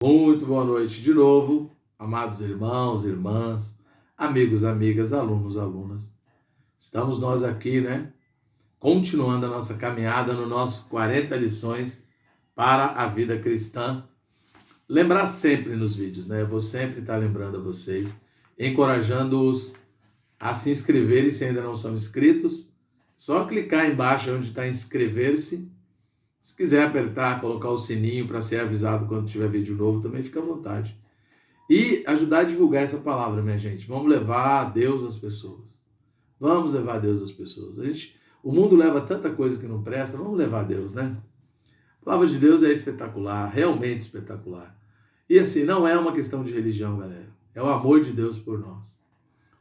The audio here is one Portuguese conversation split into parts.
Muito boa noite de novo, amados irmãos, irmãs, amigos, amigas, alunos, alunas. Estamos nós aqui, continuando a nossa caminhada no nosso 40 lições para a vida cristã. Lembrar sempre nos vídeos, Eu vou sempre estar lembrando a vocês, encorajando-os a se inscreverem se ainda não são inscritos. Só clicar embaixo onde está inscrever-se. Se quiser apertar, colocar o sininho para ser avisado quando tiver vídeo novo, também fica à vontade. E ajudar a divulgar essa palavra, minha gente. Vamos levar Deus às pessoas. Vamos levar Deus às pessoas. O mundo leva tanta coisa que não presta, vamos levar Deus, A palavra de Deus é espetacular, realmente espetacular. E assim, não é uma questão de religião, galera. É o amor de Deus por nós.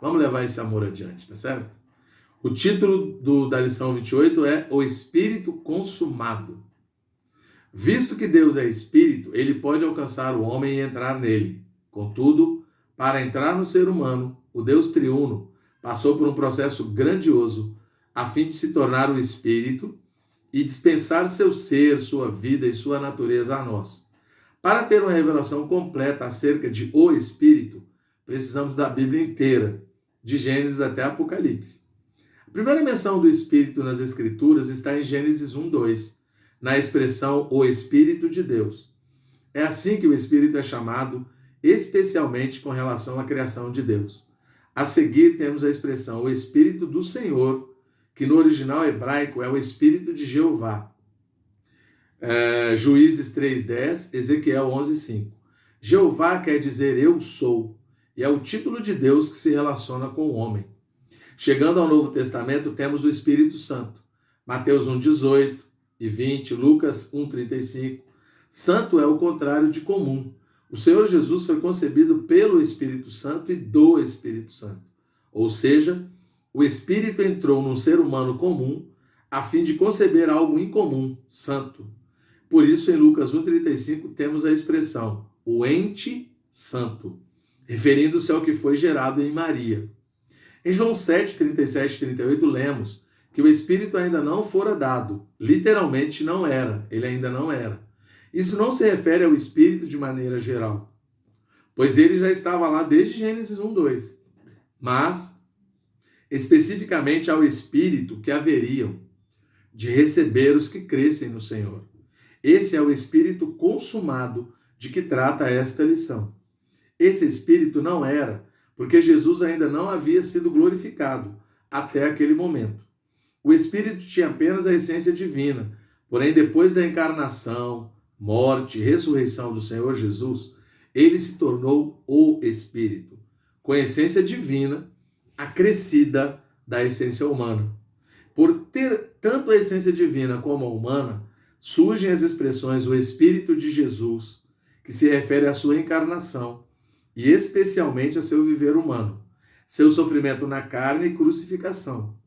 Vamos levar esse amor adiante, tá certo? O título da lição 28 é O Espírito Consumado. Visto que Deus é Espírito, ele pode alcançar o homem e entrar nele. Contudo, para entrar no ser humano, o Deus triuno passou por um processo grandioso a fim de se tornar o Espírito e dispensar seu ser, sua vida e sua natureza a nós. Para ter uma revelação completa acerca de o Espírito, precisamos da Bíblia inteira, de Gênesis até Apocalipse. A primeira menção do Espírito nas Escrituras está em Gênesis 1:2. Na expressão o Espírito de Deus. É assim que o Espírito é chamado, especialmente com relação à criação de Deus. A seguir temos a expressão o Espírito do Senhor, que no original hebraico é o Espírito de Jeová. Juízes 3:10, Ezequiel 11:5. Jeová quer dizer eu sou, e é o título de Deus que se relaciona com o homem. Chegando ao Novo Testamento, temos o Espírito Santo. Mateus 1:18 e 20, Lucas 1:35. Santo é o contrário de comum. O Senhor Jesus foi concebido pelo Espírito Santo e do Espírito Santo. Ou seja, o Espírito entrou num ser humano comum a fim de conceber algo incomum, santo. Por isso, em Lucas 1:35, temos a expressão o ente santo, referindo-se ao que foi gerado em Maria. Em João 7:37 e 38, lemos que o Espírito ainda não fora dado. Literalmente não era, ele ainda não era. Isso não se refere ao Espírito de maneira geral, pois ele já estava lá desde Gênesis 1:2, mas especificamente ao Espírito que haveriam de receber os que crescem no Senhor. Esse é o Espírito consumado de que trata esta lição. Esse Espírito não era, porque Jesus ainda não havia sido glorificado até aquele momento. O Espírito tinha apenas a essência divina, porém depois da encarnação, morte e ressurreição do Senhor Jesus, ele se tornou o Espírito, com a essência divina acrescida da essência humana. Por ter tanto a essência divina como a humana, surgem as expressões o Espírito de Jesus, que se refere à sua encarnação, e especialmente a seu viver humano, seu sofrimento na carne e crucificação.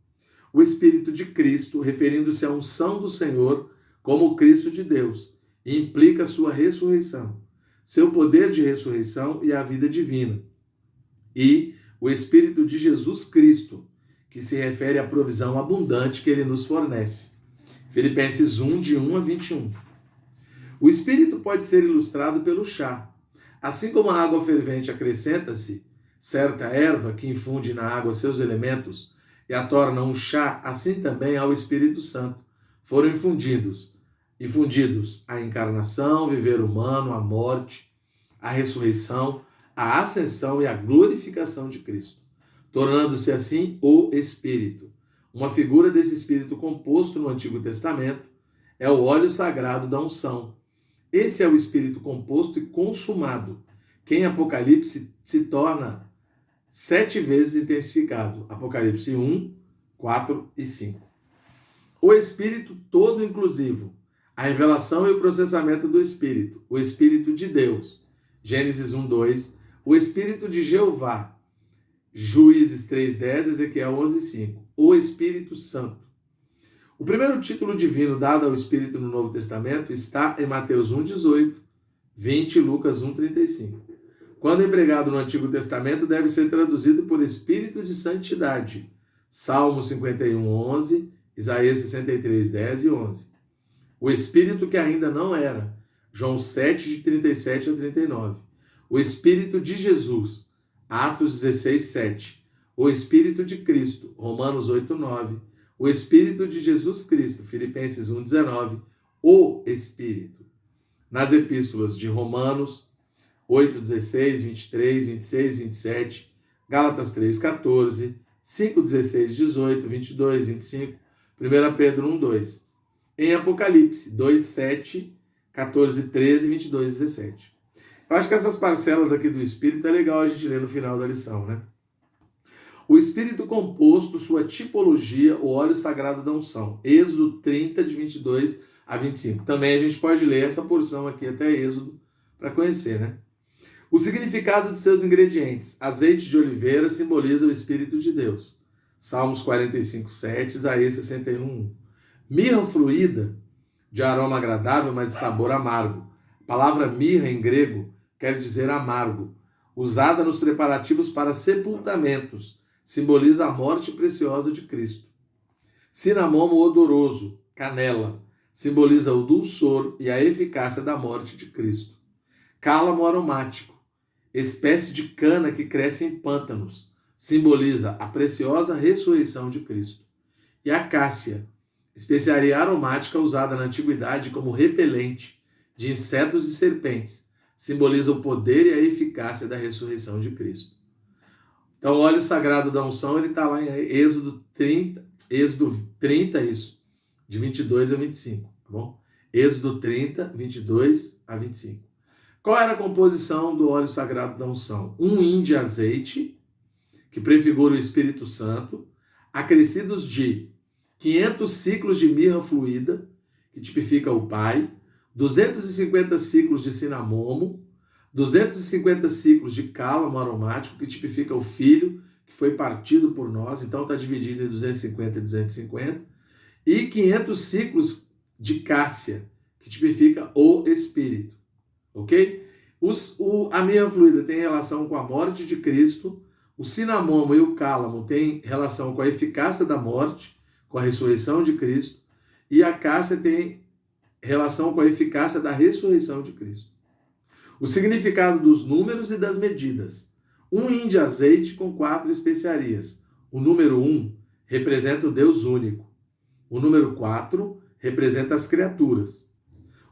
O Espírito de Cristo, referindo-se à unção do Senhor como o Cristo de Deus, e implica sua ressurreição, seu poder de ressurreição e a vida divina. E o Espírito de Jesus Cristo, que se refere à provisão abundante que ele nos fornece. Filipenses 1, de 1 a 21. O Espírito pode ser ilustrado pelo chá. Assim como a água fervente acrescenta-se certa erva que infunde na água seus elementos, e a torna um chá, assim também ao Espírito Santo. Foram infundidos a encarnação, viver humano, a morte, a ressurreição, a ascensão e a glorificação de Cristo, tornando-se assim o Espírito. Uma figura desse Espírito composto no Antigo Testamento é o óleo sagrado da unção. Esse é o Espírito composto e consumado, que em Apocalipse se torna 7 vezes intensificado. Apocalipse 1, 4 e 5. O Espírito todo inclusivo. A revelação e o processamento do Espírito. O Espírito de Deus. Gênesis 1, 2. O Espírito de Jeová. Juízes 3:10, Ezequiel 11:5. O Espírito Santo. O primeiro título divino dado ao Espírito no Novo Testamento está em Mateus 1:18, 20 e Lucas 1:35. Quando empregado no Antigo Testamento, deve ser traduzido por Espírito de Santidade. Salmo 51:11, Isaías 63:10 e 11. O Espírito que ainda não era, João 7, de 37 a 39. O Espírito de Jesus, Atos 16, 7. O Espírito de Cristo, Romanos 8, 9. O Espírito de Jesus Cristo, Filipenses 1, 19. O Espírito. Nas epístolas de Romanos 8, 16, 23, 26, 27, Gálatas 3, 14, 5, 16, 18, 22, 25, 1 Pedro 1, 2. Em Apocalipse 2, 7, 14, 13, 22, 17. Eu acho que essas parcelas aqui do Espírito é legal a gente ler no final da lição, né? O Espírito composto, sua tipologia, o óleo sagrado da unção. Êxodo 30, de 22 a 25. Também a gente pode ler essa porção aqui até Êxodo para conhecer, né? O significado de seus ingredientes. Azeite de oliveira simboliza o Espírito de Deus. Salmos 45, 7, Isaías 61, 1. Mirra fluida, de aroma agradável, mas de sabor amargo. A palavra mirra em grego quer dizer amargo. Usada nos preparativos para sepultamentos, simboliza a morte preciosa de Cristo. Cinamomo odoroso, canela, simboliza o dulçor e a eficácia da morte de Cristo. Cálamo aromático, espécie de cana que cresce em pântanos, simboliza a preciosa ressurreição de Cristo. E acácia, especiaria aromática usada na antiguidade como repelente de insetos e serpentes, simboliza o poder e a eficácia da ressurreição de Cristo. Então, o óleo sagrado da unção, ele está lá em Êxodo 30, isso, de 22 a 25, tá bom? Êxodo 30, 22 a 25. Qual era a composição do óleo sagrado da unção? Um hin de azeite, que prefigura o Espírito Santo, acrescidos de 500 ciclos de mirra fluida, que tipifica o Pai, 250 ciclos de cinamomo, 250 ciclos de cálamo aromático, que tipifica o Filho, que foi partido por nós, então está dividido em 250 e 250, e 500 ciclos de cássia, que tipifica o Espírito, ok? A mirra fluida tem relação com a morte de Cristo, o cinamomo e o cálamo têm relação com a eficácia da morte, com a ressurreição de Cristo, e a cássia tem relação com a eficácia da ressurreição de Cristo. O significado dos números e das medidas. Um hin de azeite com 4 especiarias. O número 1 representa o Deus único. O número 4 representa as criaturas.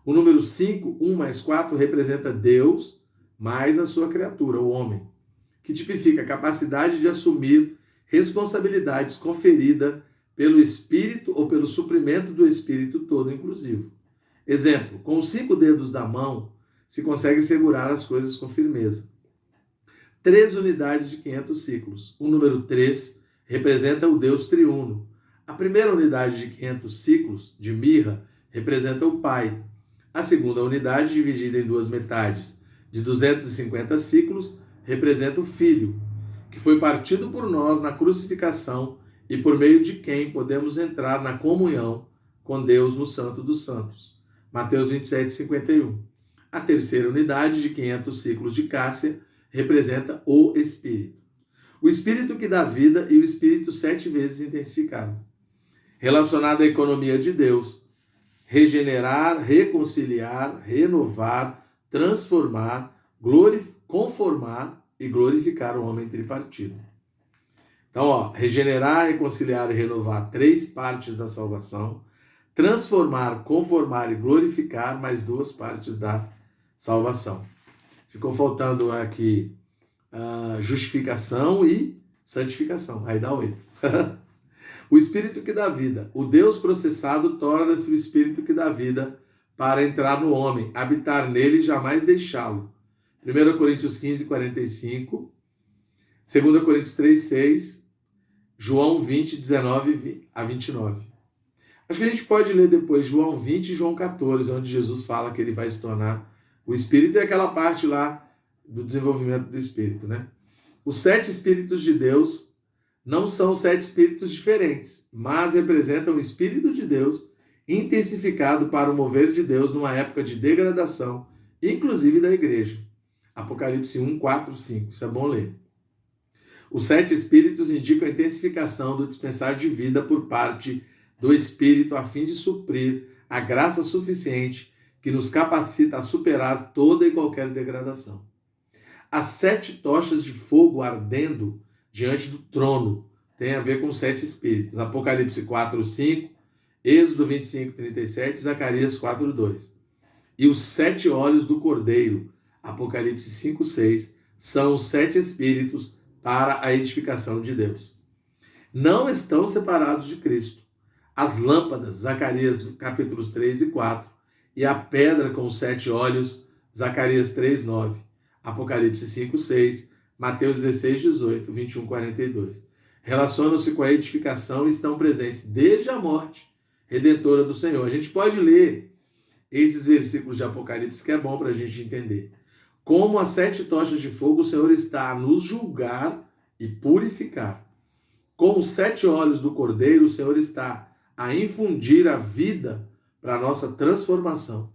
O número 5, 1 mais 4, representa Deus mais a sua criatura, o homem, que tipifica a capacidade de assumir responsabilidades conferida pelo Espírito ou pelo suprimento do Espírito todo inclusivo. Exemplo, com os 5 dedos da mão, se consegue segurar as coisas com firmeza. 3 unidades de 500 ciclos. O número 3 representa o Deus triuno. A primeira unidade de 500 ciclos, de mirra, representa o Pai. A segunda unidade, dividida em 2 metades, de 250 ciclos, representa o Filho, que foi partido por nós na crucificação e por meio de quem podemos entrar na comunhão com Deus no Santo dos Santos. Mateus 27, 51. A terceira unidade, de 500 ciclos de cássia, representa o Espírito. O Espírito que dá vida e o Espírito 7 vezes intensificado. Relacionado à economia de Deus. Regenerar, reconciliar, renovar, transformar, conformar e glorificar o homem tripartido. Então, regenerar, reconciliar e renovar, 3 partes da salvação. Transformar, conformar e glorificar, mais 2 partes da salvação. Ficou faltando aqui justificação e santificação. Aí dá 8. O Espírito que dá vida. O Deus processado torna-se o Espírito que dá vida para entrar no homem, habitar nele e jamais deixá-lo. 1 Coríntios 15, 45. 2 Coríntios 3, 6. João 20, 19 a 29. Acho que a gente pode ler depois João 20 e João 14, onde Jesus fala que ele vai se tornar o Espírito, e aquela parte lá do desenvolvimento do Espírito, né? Os 7 Espíritos de Deus não são 7 Espíritos diferentes, mas representam o Espírito de Deus intensificado para o mover de Deus numa época de degradação, inclusive da igreja. Apocalipse 1, 4, 5. Isso é bom ler. Os 7 Espíritos indicam a intensificação do dispensar de vida por parte do Espírito a fim de suprir a graça suficiente que nos capacita a superar toda e qualquer degradação. As 7 tochas de fogo ardendo diante do trono tem a ver com 7 espíritos. Apocalipse 4:5, Êxodo 25:37, Zacarias 4:2. E os 7 olhos do Cordeiro, Apocalipse 5:6, são os 7 espíritos para a edificação de Deus. Não estão separados de Cristo. As lâmpadas, Zacarias capítulos 3 e 4, e a pedra com os 7 olhos, Zacarias 3:9, Apocalipse 5:6, Mateus 16:18, 21:42. Relacionam-se com a edificação e estão presentes desde a morte redentora do Senhor. A gente pode ler esses versículos de Apocalipse, que é bom para a gente entender. Como as 7 tochas de fogo, o Senhor está a nos julgar e purificar. Com os 7 olhos do Cordeiro, o Senhor está a infundir a vida para a nossa transformação.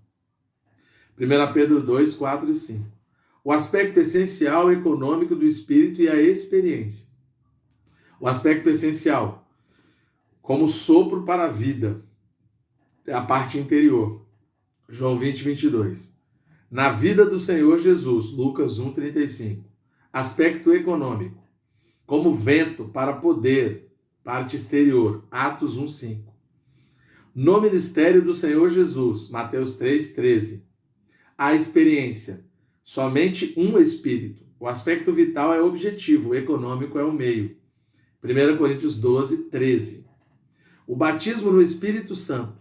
1 Pedro 2, 4 e 5. O aspecto essencial econômico do Espírito e a experiência. O aspecto essencial, como sopro para a vida, é a parte interior. João 20, 22. Na vida do Senhor Jesus, Lucas 1, 35. Aspecto econômico, como vento para poder, parte exterior, Atos 1, 5. No ministério do Senhor Jesus, Mateus 3, 13. A experiência, somente um Espírito. O aspecto vital é o objetivo, o econômico é o meio. 1 Coríntios 12, 13. O batismo no Espírito Santo,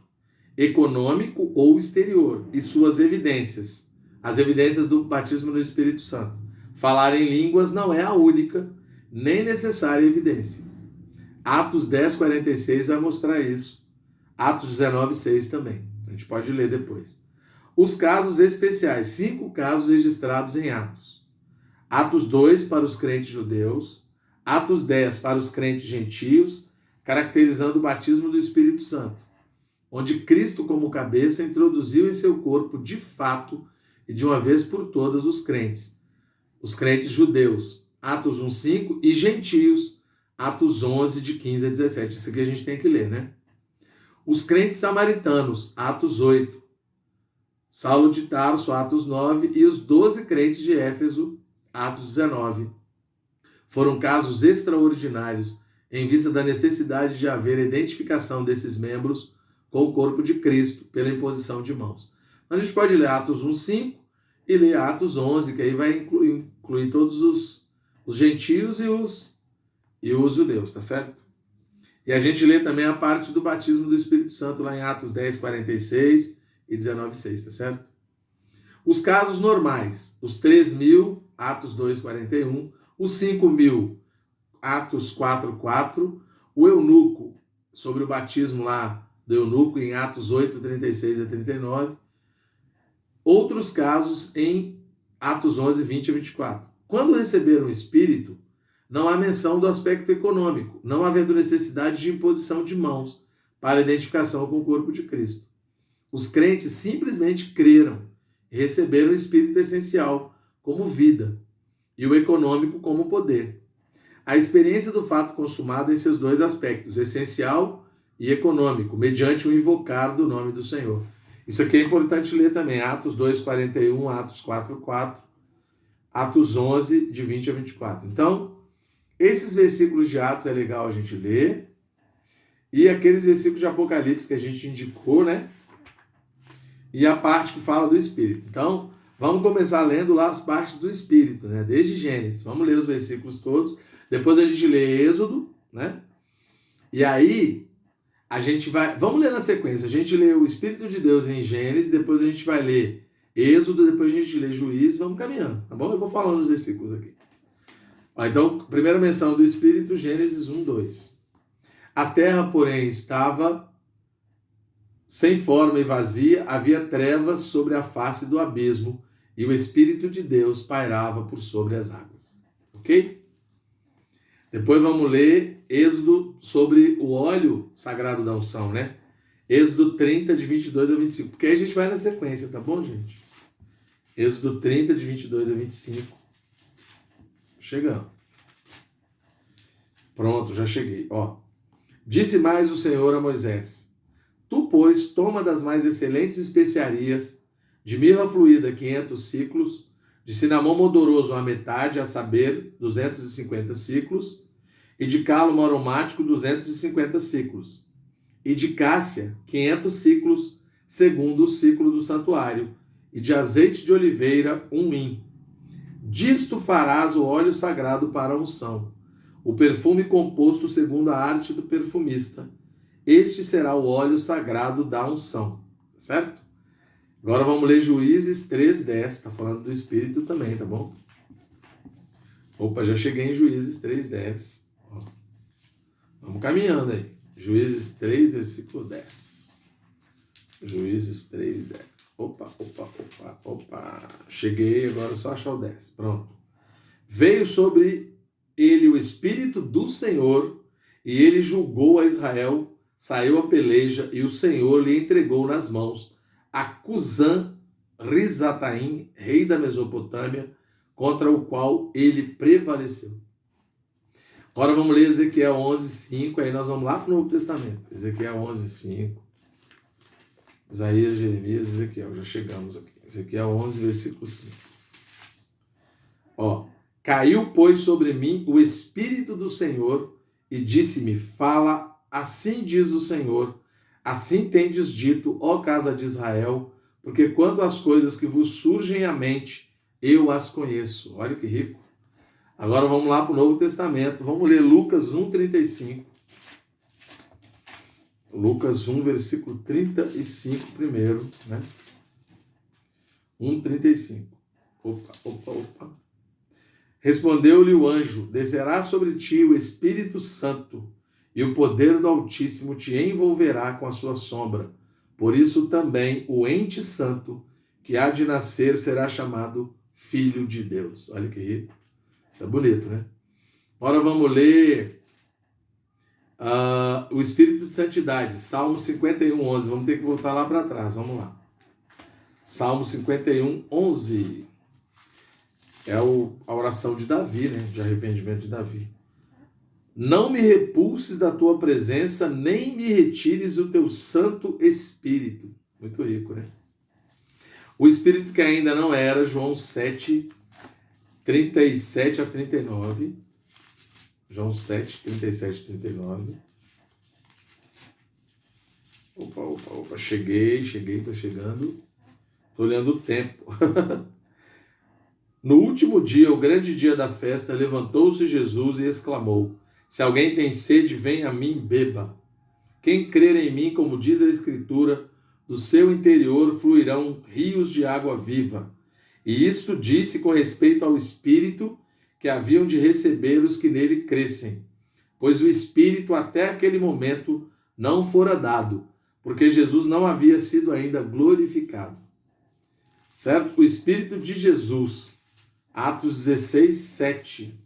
econômico ou exterior, e suas evidências. As evidências do batismo no Espírito Santo. Falar em línguas não é a única, nem necessária evidência. Atos 10, 46 vai mostrar isso. Atos 19, 6 também. A gente pode ler depois. Os casos especiais, 5 casos registrados em Atos. Atos 2 para os crentes judeus, Atos 10 para os crentes gentios, caracterizando o batismo do Espírito Santo, onde Cristo, como cabeça, introduziu em seu corpo, de fato, e de uma vez por todas, os crentes judeus, Atos 1, 5, e gentios, Atos 11, de 15 a 17. Isso aqui a gente tem que ler, né? Os crentes samaritanos, Atos 8, Saulo de Tarso, Atos 9, e os 12 crentes de Éfeso, Atos 19. Foram casos extraordinários em vista da necessidade de haver identificação desses membros com o corpo de Cristo pela imposição de mãos. A gente pode ler Atos 1, 5 e ler Atos 11, que aí vai incluir todos os gentios e os judeus, tá certo? E a gente lê também a parte do batismo do Espírito Santo lá em Atos 10, 46 e 19, 6, tá certo? Os casos normais, os 3.000, Atos 2, 41, os 5.000, Atos 4, 4, o eunuco, sobre o batismo lá do eunuco em Atos 8, 36 a 39, outros casos em Atos 11, 20 a 24. Quando receberam o Espírito, não há menção do aspecto econômico, não havendo necessidade de imposição de mãos para identificação com o corpo de Cristo. Os crentes simplesmente creram e receberam o Espírito essencial como vida e o econômico como poder. A experiência do fato consumado em seus 2 aspectos, essencial e econômico, mediante o invocar do nome do Senhor. Isso aqui é importante ler também, Atos 2, 41, Atos 4, 4, Atos 11, de 20 a 24. Então, esses versículos de Atos é legal a gente ler, e aqueles versículos de Apocalipse que a gente indicou, né? E a parte que fala do Espírito. Então, vamos começar lendo lá as partes do Espírito, né? Desde Gênesis. Vamos ler os versículos todos. Depois a gente lê Êxodo, né? E aí, a gente vai... Vamos ler na sequência. A gente lê o Espírito de Deus em Gênesis, depois a gente vai ler Êxodo, depois a gente lê Juízes, vamos caminhando, tá bom? Eu vou falando os versículos aqui. Então, primeira menção do Espírito, Gênesis 1, 2. A terra, porém, estava sem forma e vazia, havia trevas sobre a face do abismo, e o Espírito de Deus pairava por sobre as águas. Ok? Depois vamos ler Êxodo sobre o óleo sagrado da unção, né? Êxodo 30, de 22 a 25. Porque aí a gente vai na sequência, tá bom, gente? Êxodo 30, de 22 a 25. Chegando. Pronto, já cheguei. Ó. Disse mais o Senhor a Moisés: Tu, pois, toma das mais excelentes especiarias de mirra fluída 500 ciclos, de cinamomo odoroso a metade, a saber, 250 ciclos, e de cálamo aromático 250 ciclos, e de cássia 500 ciclos, segundo o ciclo do santuário, e de azeite de oliveira 1 hin. Disto farás o óleo sagrado para a unção, o perfume composto segundo a arte do perfumista. Este será o óleo sagrado da unção. Certo? Agora vamos ler Juízes 3:10. Está falando do Espírito também, tá bom? Opa, já cheguei em Juízes 3:10. Vamos caminhando aí. Juízes 3, versículo 10. Juízes 3:10. Opa. Cheguei, agora é só achar o 10. Pronto. Veio sobre ele o Espírito do Senhor, e ele julgou a Israel, saiu a peleja, e o Senhor lhe entregou nas mãos a Cusã-Risataim, rei da Mesopotâmia, contra o qual ele prevaleceu. Agora vamos ler Ezequiel 11:5, aí nós vamos lá para o Novo Testamento. Ezequiel 11:5. Isaías, Jeremias, Ezequiel, já chegamos aqui. Ezequiel 11, versículo 5. Caiu, pois, sobre mim o Espírito do Senhor e disse-me, fala, assim diz o Senhor, assim tendes dito, ó casa de Israel, porque quando as coisas que vos surgem à mente, eu as conheço. Olha que rico. Agora vamos lá para o Novo Testamento, vamos ler Lucas 1:35. Lucas 1, versículo 35 primeiro, né? 1:35. Opa. Respondeu-lhe o anjo, descerá sobre ti o Espírito Santo, e o poder do Altíssimo te envolverá com a sua sombra. Por isso também o ente santo que há de nascer será chamado Filho de Deus. Olha que rico. Isso é bonito, né? Agora vamos ler o Espírito de Santidade, Salmo 51:11. Vamos ter que voltar lá para trás, vamos lá. Salmo 51:11. É a oração de Davi, né? De arrependimento de Davi. Não me repulses da tua presença, nem me retires o teu Santo Espírito. Muito rico, né? O Espírito que ainda não era, João 7, 37 a 39. João 7, 37 a 39. Opa. Cheguei, tô chegando. Tô olhando o tempo. No último dia, o grande dia da festa, levantou-se Jesus e exclamou, se alguém tem sede, venha a mim, beba. Quem crer em mim, como diz a Escritura, do seu interior fluirão rios de água viva. E isto disse com respeito ao Espírito que haviam de receber os que nele crescem. Pois o Espírito até aquele momento não fora dado, porque Jesus não havia sido ainda glorificado. Certo? O Espírito de Jesus, Atos 16, 7.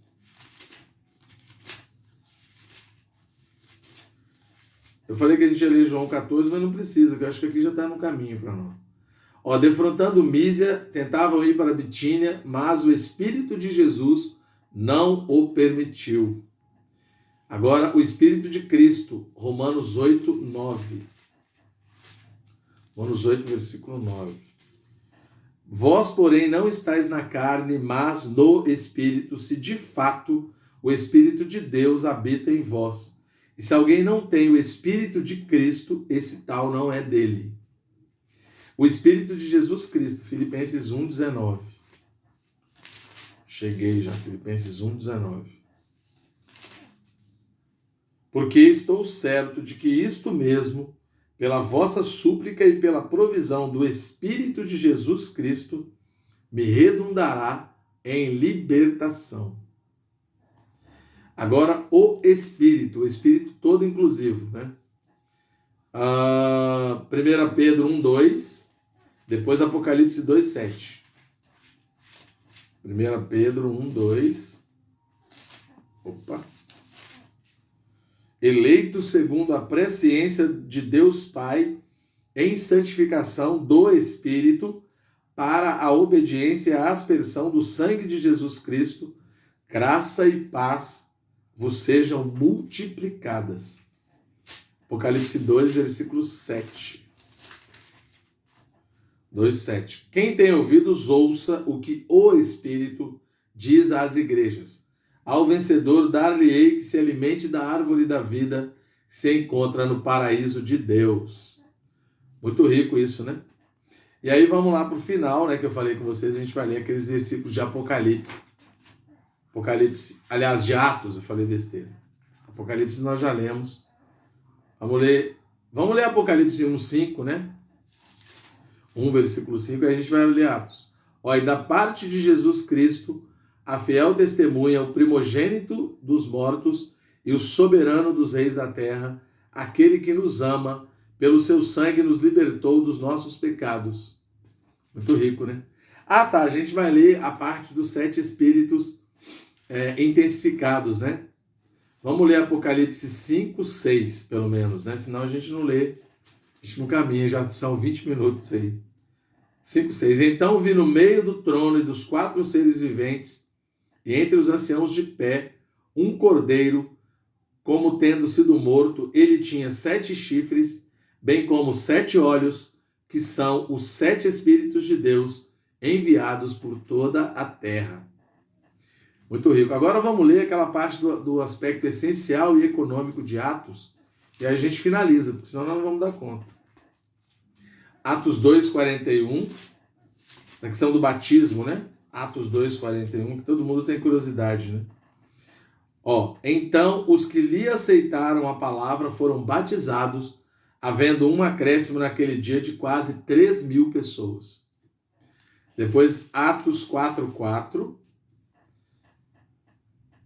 Eu falei que a gente ia ler João 14, mas não precisa, que eu acho que aqui já está no caminho para nós. Defrontando Mísia, tentavam ir para Bitínia, mas o Espírito de Jesus não o permitiu. Agora, o Espírito de Cristo, Romanos 8, 9. Romanos 8, versículo 9. Vós, porém, não estáis na carne, mas no Espírito, se de fato o Espírito de Deus habita em vós. E se alguém não tem o Espírito de Cristo, esse tal não é dele. O Espírito de Jesus Cristo, Filipenses 1:19. Cheguei já, Filipenses 1:19. Porque estou certo de que isto mesmo, pela vossa súplica e pela provisão do Espírito de Jesus Cristo, me redundará em libertação. Agora, o Espírito todo inclusivo, né? 1 Pedro 1:2, depois Apocalipse 2:7. 1 Pedro 1:2. Eleito segundo a presciência de Deus Pai, em santificação do Espírito, para a obediência e a aspersão do sangue de Jesus Cristo, graça e paz vos sejam multiplicadas. Apocalipse 2, versículo 7. 2:7. Quem tem ouvidos, ouça o que o Espírito diz às igrejas. Ao vencedor dar-lhe-ei que se alimente da árvore da vida, que se encontra no paraíso de Deus. Muito rico isso, né? E aí vamos lá para o final, né, que eu falei com vocês, a gente vai ler aqueles versículos de Apocalipse. Apocalipse, aliás, de Atos, eu falei besteira. Apocalipse nós já lemos. Vamos ler Apocalipse 1:5, né? 1, versículo 5, aí a gente vai ler Atos. E da parte de Jesus Cristo, a fiel testemunha, o primogênito dos mortos e o soberano dos reis da terra, aquele que nos ama, pelo seu sangue nos libertou dos nossos pecados. Muito rico, né? Tá, a gente vai ler a parte dos 7 espíritos intensificados, né? Vamos ler Apocalipse 5:6, pelo menos, né? Senão a gente não lê, a gente não caminha, já são 20 minutos aí. 5:6. Então vi no meio do trono e dos 4 seres viventes, e entre os anciãos de pé, um cordeiro, como tendo sido morto. Ele tinha 7 chifres, bem como 7 olhos, que são os 7 Espíritos de Deus, enviados por toda a terra. Muito rico. Agora vamos ler aquela parte do aspecto essencial e econômico de Atos, e aí a gente finaliza, porque senão nós não vamos dar conta. Atos 2:41, na questão do batismo, né? Atos 2:41, que todo mundo tem curiosidade, né? Então os que lhe aceitaram a palavra foram batizados, havendo um acréscimo naquele dia de quase 3.000 pessoas. Depois, Atos 4:4.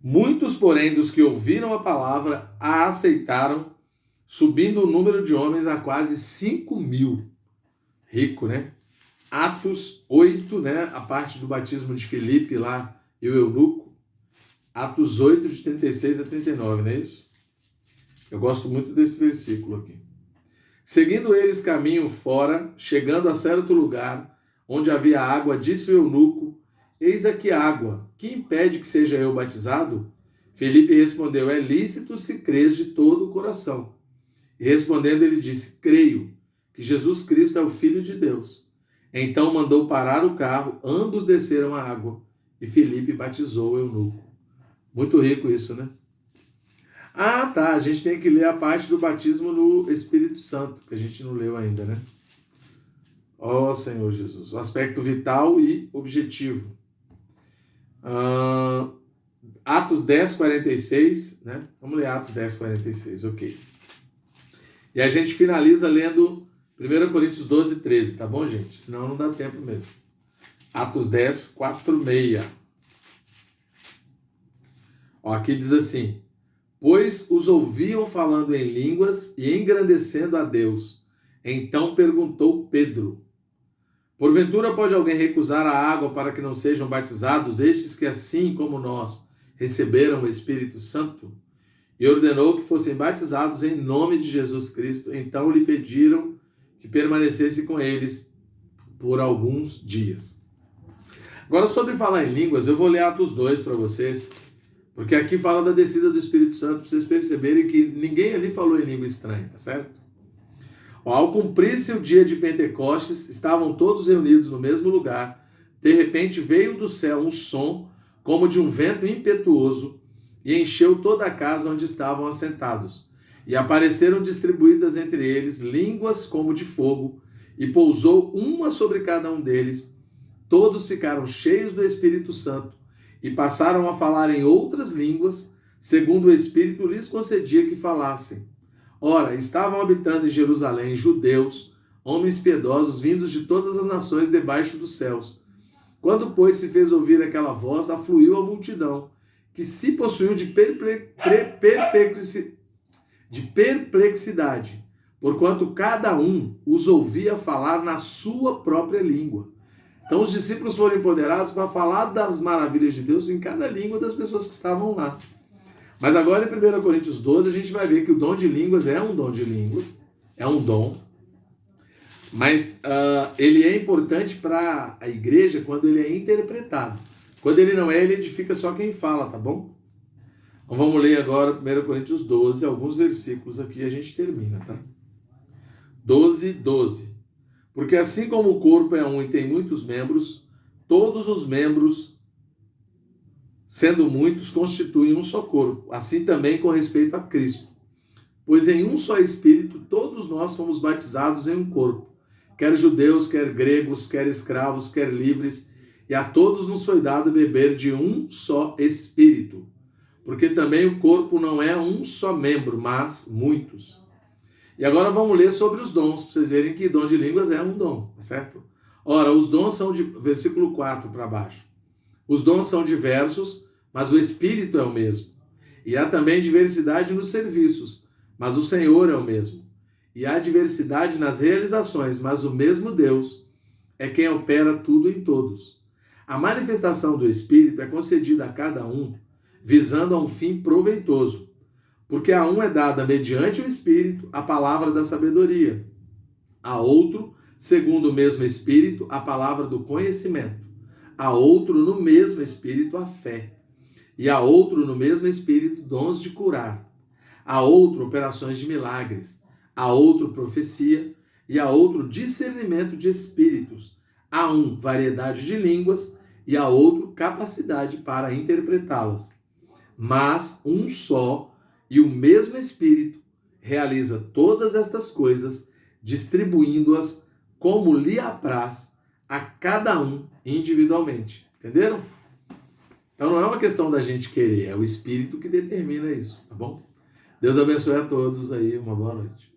Muitos, porém, dos que ouviram a palavra a aceitaram, subindo o número de homens a quase 5.000. Rico, né? Atos 8, né? A parte do batismo de Filipe lá e o eunuco. Atos 8, de 36 a 39, não é isso? Eu gosto muito desse versículo aqui. Seguindo eles caminho fora, chegando a certo lugar, onde havia água, disse o eunuco: eis aqui água, que impede que seja eu batizado? Filipe respondeu: é lícito se crês de todo o coração. E respondendo ele disse: creio que Jesus Cristo é o Filho de Deus. Então mandou parar o carro, ambos desceram a água, e Filipe batizou o eunuco. Muito rico isso, né? A gente tem que ler a parte do batismo no Espírito Santo, que a gente não leu ainda, né? Senhor Jesus, o aspecto vital e objetivo. Atos 10:46, né? Vamos ler Atos 10:46, ok. E a gente finaliza lendo 1 Coríntios 12:13, tá bom, gente? Senão não dá tempo mesmo. Atos 10:4-6. Aqui diz assim: pois os ouviam falando em línguas e engrandecendo a Deus. Então perguntou Pedro: porventura pode alguém recusar a água para que não sejam batizados estes que, assim como nós, receberam o Espírito Santo? E ordenou que fossem batizados em nome de Jesus Cristo. Então lhe pediram que permanecesse com eles por alguns dias. Agora, sobre falar em línguas, eu vou ler Atos 2 para vocês, porque aqui fala da descida do Espírito Santo, para vocês perceberem que ninguém ali falou em língua estranha, tá certo? Ao cumprir-se o dia de Pentecostes, estavam todos reunidos no mesmo lugar. De repente veio do céu um som, como de um vento impetuoso, e encheu toda a casa onde estavam assentados. E apareceram distribuídas entre eles línguas como de fogo, e pousou uma sobre cada um deles. Todos ficaram cheios do Espírito Santo, e passaram a falar em outras línguas, segundo o Espírito lhes concedia que falassem. Ora, estavam habitando em Jerusalém judeus, homens piedosos, vindos de todas as nações debaixo dos céus. Quando, pois, se fez ouvir aquela voz, afluiu a multidão, que se possuiu de perplexidade, porquanto cada um os ouvia falar na sua própria língua. Então os discípulos foram empoderados para falar das maravilhas de Deus em cada língua das pessoas que estavam lá. Mas agora em 1 Coríntios 12 a gente vai ver que o dom de línguas é um dom de línguas, é um dom, mas ele é importante para a igreja quando ele é interpretado. Quando ele não é, ele edifica só quem fala, tá bom? Então vamos ler agora 1 Coríntios 12, alguns versículos aqui e a gente termina, tá? 12:12. Porque assim como o corpo é um e tem muitos membros, todos os membros, sendo muitos, constituem um só corpo. Assim também com respeito a Cristo. Pois em um só Espírito todos nós fomos batizados em um corpo, quer judeus, quer gregos, quer escravos, quer livres, e a todos nos foi dado beber de um só Espírito. Porque também o corpo não é um só membro, mas muitos. E agora vamos ler sobre os dons, para vocês verem que dom de línguas é um dom, certo? Ora, os dons são de versículo 4 para baixo. Os dons são diversos, mas o Espírito é o mesmo. E há também diversidade nos serviços, mas o Senhor é o mesmo. E há diversidade nas realizações, mas o mesmo Deus é quem opera tudo em todos. A manifestação do Espírito é concedida a cada um, visando a um fim proveitoso, porque a um é dada mediante o Espírito a palavra da sabedoria, a outro, segundo o mesmo Espírito, a palavra do conhecimento, a outro no mesmo Espírito a fé, e a outro no mesmo Espírito dons de curar, a outro operações de milagres, a outro profecia, e a outro discernimento de espíritos, a um variedade de línguas, e a outro capacidade para interpretá-las. Mas um só e o mesmo Espírito realiza todas estas coisas, distribuindo-as como lhe apraz a cada um individualmente. Entenderam? Então não é uma questão da gente querer, é o Espírito que determina isso, tá bom? Deus abençoe a todos aí, uma boa noite.